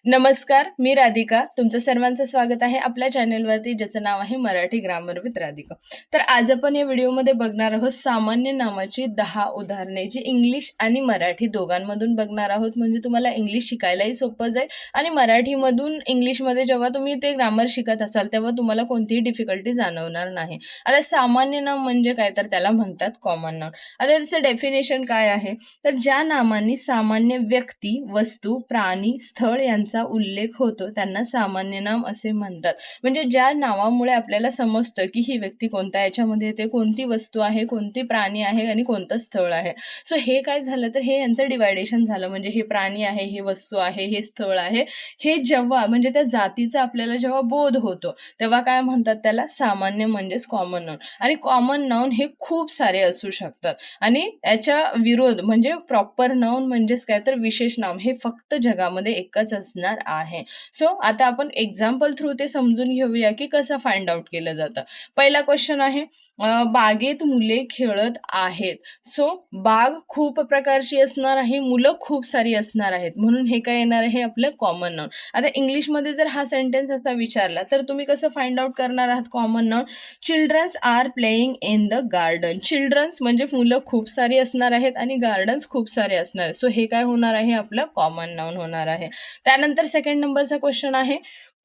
नमस्कार, मी राधिका. तुमचं सर्वांचं स्वागत आहे आपल्या चॅनेलवरती, ज्याचं नाव आहे मराठी ग्रामर विथ राधिका. तर आज आपण या व्हिडिओमध्ये बघणार आहोत सामान्य नामाची 10 उदाहरणे, जी इंग्लिश आणि मराठी दोघांमधून बघणार आहोत. म्हणजे तुम्हाला इंग्लिश शिकायलाही सोपं जाईल आणि मराठीमधून इंग्लिशमध्ये जेव्हा तुम्ही ते ग्रामर शिकत असाल तेव्हा तुम्हाला कोणतीही डिफिकल्टी जाणवणार नाही. आता सामान्य नाम म्हणजे काय, तर त्याला म्हणतात कॉमन नाउन. आता त्याचं डेफिनेशन काय आहे, तर ज्या नामांनी सामान्य व्यक्ती, वस्तू, प्राणी, स्थळ यांचा उल्लेख होतो त्यांना सामान्य नाम असे म्हणतात. म्हणजे ज्या नावामुळे आपल्याला समजतं की ही व्यक्ती कोणत्या याच्यामध्ये येते, कोणती वस्तू आहे, कोणती प्राणी आहे आणि कोणतं स्थळ आहे. सो हे काय झालं, तर हे यांचं डिवायडेशन झालं. म्हणजे हे प्राणी आहे, हे वस्तू आहे, हे स्थळ आहे. हे जेव्हा म्हणजे त्या जातीचा आपल्याला जेव्हा बोध होतो तेव्हा काय म्हणतात, त्याला सामान्य म्हणजेच कॉमन नाउन. आणि कॉमन नाउन हे खूप सारे असू शकतात आणि याच्या विरोध म्हणजे प्रॉपर नाउन म्हणजेच काय, तर विशेष नाम हे फक्त जगामध्ये एकच असणार आहे. सो आता आपण एक्झाम्पल थ्रू ते समजून घेऊया की कसं फाइंड आउट केलं जातं. पहिला क्वेश्चन आहे, बागेत मुले खेळत आहेत. सो बाग खूप प्रकारची असणार आहे, मुलं खूप सारी असणार आहेत, म्हणून हे काय येणार आहे आपलं कॉमन नाउन. आता इंग्लिशमध्ये जर हा सेंटेन्स असा विचारला तर तुम्ही कसं फाइंड आउट करणार आहात common noun. Childrens are playing in the garden. Childrens म्हणजे मुलं खूप सारी असणार आहेत आणि गार्डन्स खूप सारे असणार आहेत. सो हे काय होणार आहे, आपलं कॉमन नाउन होणार आहे. त्यानंतर सेकंड नंबरचा क्वेश्चन आहे,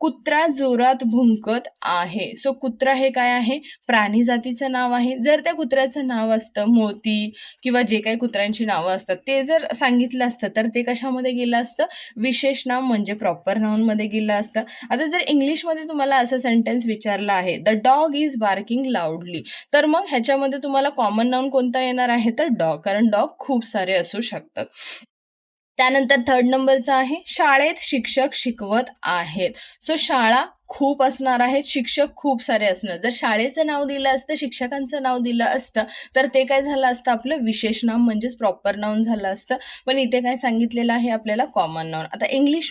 कुत्रा जोरात भुंकत आहे. सो कुत्रा हे काय आहे, प्राणी जातीचं नाव आहे. जर त्या कुत्र्याचं नाव असतं मोती किंवा जे काही कुत्र्यांची नावं असतात ते जर सांगितलं असतं तर ते कशामध्ये गेलं असतं, विशेष नाम म्हणजे प्रॉपर नाउनमध्ये गेलं असतं. आता जर इंग्लिशमध्ये तुम्हाला असं सेंटेन्स विचारलं आहे, द डॉग इज बार्किंग लाऊडली, तर मग ह्याच्यामध्ये तुम्हाला कॉमन नाउन कोणता येणार आहे, तर डॉग, कारण डॉग खूप सारे असू शकतात. त्यानंतर थर्ड नंबरचा आहे, शाळेत शिक्षक शिकवत आहेत. सो शाळा खूप असणार आहेत, शिक्षक खूप सारे असणार. जर शाळेचं नाव दिलं असतं, शिक्षकांचं नाव दिलं असतं तर ते काय झालं असतं, आपलं विशेष नाम म्हणजेच प्रॉपर नाउन झालं असतं. पण इथे काय सांगितलेलं आहे आपल्याला, कॉमन नाउन. आता इंग्लिश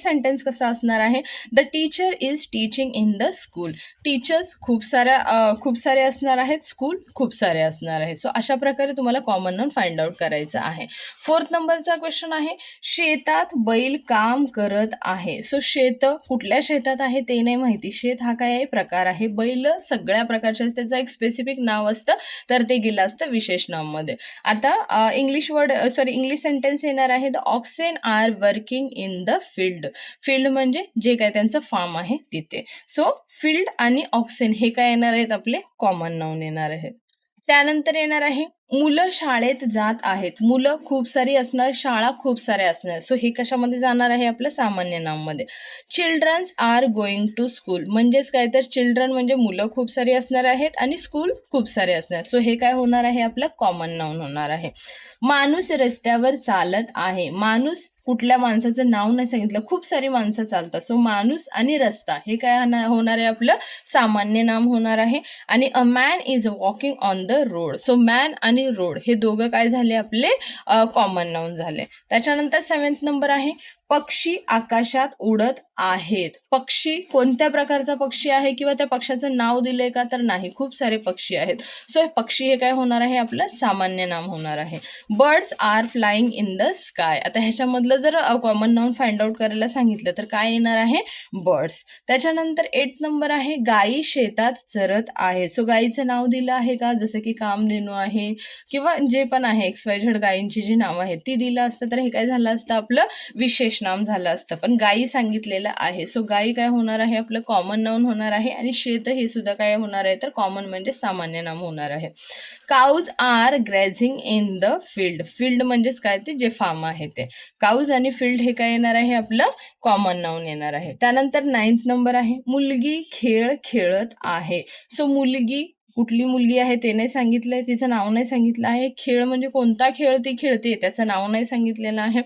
सेंटेन्स कसा असणार आहे, the teacher is teaching in the school. Teachers खूप सारे असणार आहेत, स्कूल खूप सारे असणार आहे. सो अशा प्रकारे तुम्हाला कॉमन नाउन फाइंड आउट करायचं आहे. फोर्थ नंबरचा क्वेश्चन आहे, शेतात बैल काम करत आहे. सो शेत कुठल्या शेतात आहे ते नाही माहिती, शेत हा काय प्रकार आहे, बैल सगळ्या प्रकारचे असतात, त्याचं एक स्पेसिफिक नाव असतं तर ते गेलं असतं विशेष नाममध्ये. आता इंग्लिश सेंटेन्स येणार आहे, the oxen are working in the field. Field म्हणजे जे काय त्यांचं फार्म आहे तिथे. सो फील्ड आणि ऑक्सेन हे काय येणार आहेत, आपले कॉमन नाउन येणार आहे. त्यानंतर येणार आहे, मुलं शाळेत जात आहेत. मुलं खूप सारी असणार, शाळा खूप साऱ्या असणार. सो हे कशामध्ये जाणार आहे, आपलं सामान्य नाममध्ये. Childrens are going to school म्हणजेच काय, तर चिल्ड्रन म्हणजे मुलं खूप सारी असणार आहेत आणि स्कूल खूप सारे असणार. सो हे काय होणार आहे, आपलं कॉमन नाउन होणार आहे. माणूस रस्त्यावर चालत आहे. माणूस कुठल्या माणसाचं नाव नाही सांगितलं, खूप सारी माणसं चालतात. सो माणूस आणि रस्ता हे काय होणार आहे, आपलं सामान्य नाम होणार आहे. आणि a man is walking on the road. So man आणि रोड हे दोघं काय झाले, आपले कॉमन नाउन झाले. त्याच्यानंतर 7th नंबर आहे, पक्षी आकाशात उडत आहेत. पक्षी कोणत्या प्रकारचा पक्षी आहे किंवा त्या पक्षाचं नाव दिलंय का, तर नाही, खूप सारे पक्षी आहेत. सो पक्षी हे काय होणार आहे, आपलं सामान्य नाम होणार आहे. Birds are flying in the sky. आता ह्याच्यामधलं जर कॉमन नाउन फाइंड आउट करायला सांगितलं तर काय येणार आहे, बर्ड्स. त्याच्यानंतर 8th नंबर आहे, गायी शेतात चरत आहे. सो गायीचं नाव दिलं आहे का, जसं की कामधेनू आहे किंवा जे पण आहे XYZ गायींची जी नावं आहेत ती दिलं असतं तर हे काय झालं असतं, आपलं विशेष नाम झालं असतं. पण गायी सांगितलेलं आहे. सो गायी काय होणार आहे, आपलं कॉमन नाउन होणार आहे. आणि शेत हे सुद्धा काय होणार आहे, तर कॉमन म्हणजे सामान्य नाम होणार आहे. Cows are grazing in the field. Field म्हणजेच काय, ते जे फार्म आहे ते. काऊज आणि फील्ड हे काय येणार आहे, आपलं कॉमन नाउन येणार आहे. त्यानंतर 9th नंबर आहे, मुलगी खेळ खेळत आहे. सो मुलगी कुठली मुलगी आहे ते नाही सांगितलंय, तिचं नाव नाही सांगितलं आहे. खेळ म्हणजे कोणता खेळ ती खेळते त्याचं नाव नाही सांगितलेलं आहे.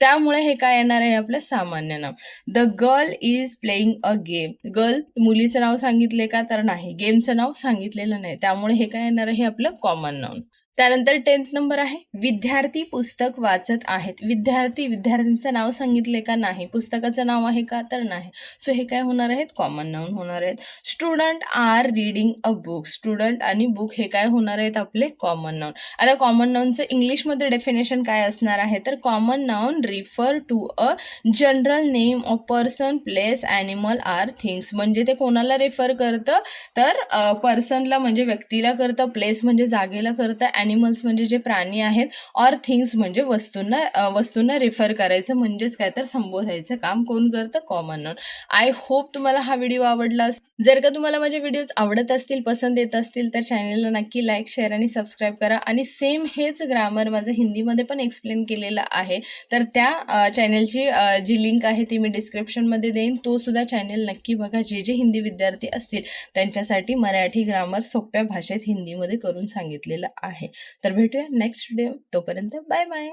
त्यामुळे हे काय येणार आहे, आपलं सामान्य नाम. The girl is playing a game. Girl मुलीचं नाव सांगितले का, तर नाही, गेमचं नाव सांगितलेलं नाही. त्यामुळे हे काय येणार आहे, आपलं कॉमन नाउन. त्यानंतर 10th नंबर आहे विद्यार्थी पुस्तक वाचत आहेत. विद्यार्थ्यांचं नाव सांगितले का? नाही. पुस्तकाचं नाव आहे का? तर नाही. सो हे काय होणार आहेत? कॉमन नाउन होणार आहेत. Student are reading a book. Student आणि बुक हे काय होणार आहेत? आपले कॉमन नाउन. आता कॉमन नाउनचं इंग्लिशमध्ये डेफिनेशन काय असणार आहे? तर common noun refer to a general name of person, place, animal or things. म्हणजे ते कोणाला रेफर करतं? तर पर्सनला म्हणजे व्यक्तीला करतं, प्लेस म्हणजे जागेला करतं, ॲनिमल्स म्हणजे जे प्राणी आहेत, ऑर थिंग्स म्हणजे वस्तूंना रेफर करायचं, म्हणजेच काय तर संबोधायचं काम कोण करतं? Common noun. आय होप तुम्हाला हा व्हिडिओ आवडला असेल. जर का तुम्हाला माझे व्हिडिओज आवडत असतील, पसंत येत असतील, तर चॅनलला नक्की लाईक, शेअर आणि सबस्क्राईब करा. आणि सेम हेच ग्रामर माझं हिंदीमध्ये पण एक्सप्लेन केलेलं आहे, तर त्या चॅनलची जी लिंक आहे ती मी डिस्क्रिप्शनमध्ये देईन. तो सुद्धा चॅनल नक्की बघा. जे हिंदी विद्यार्थी असतील त्यांच्यासाठी मराठी ग्रामर सोप्या भाषेत हिंदीमध्ये करून सांगितलेलं आहे. तर भेटूया नेक्स्ट व्हिडिओ. तोपर्यंत बाय बाय.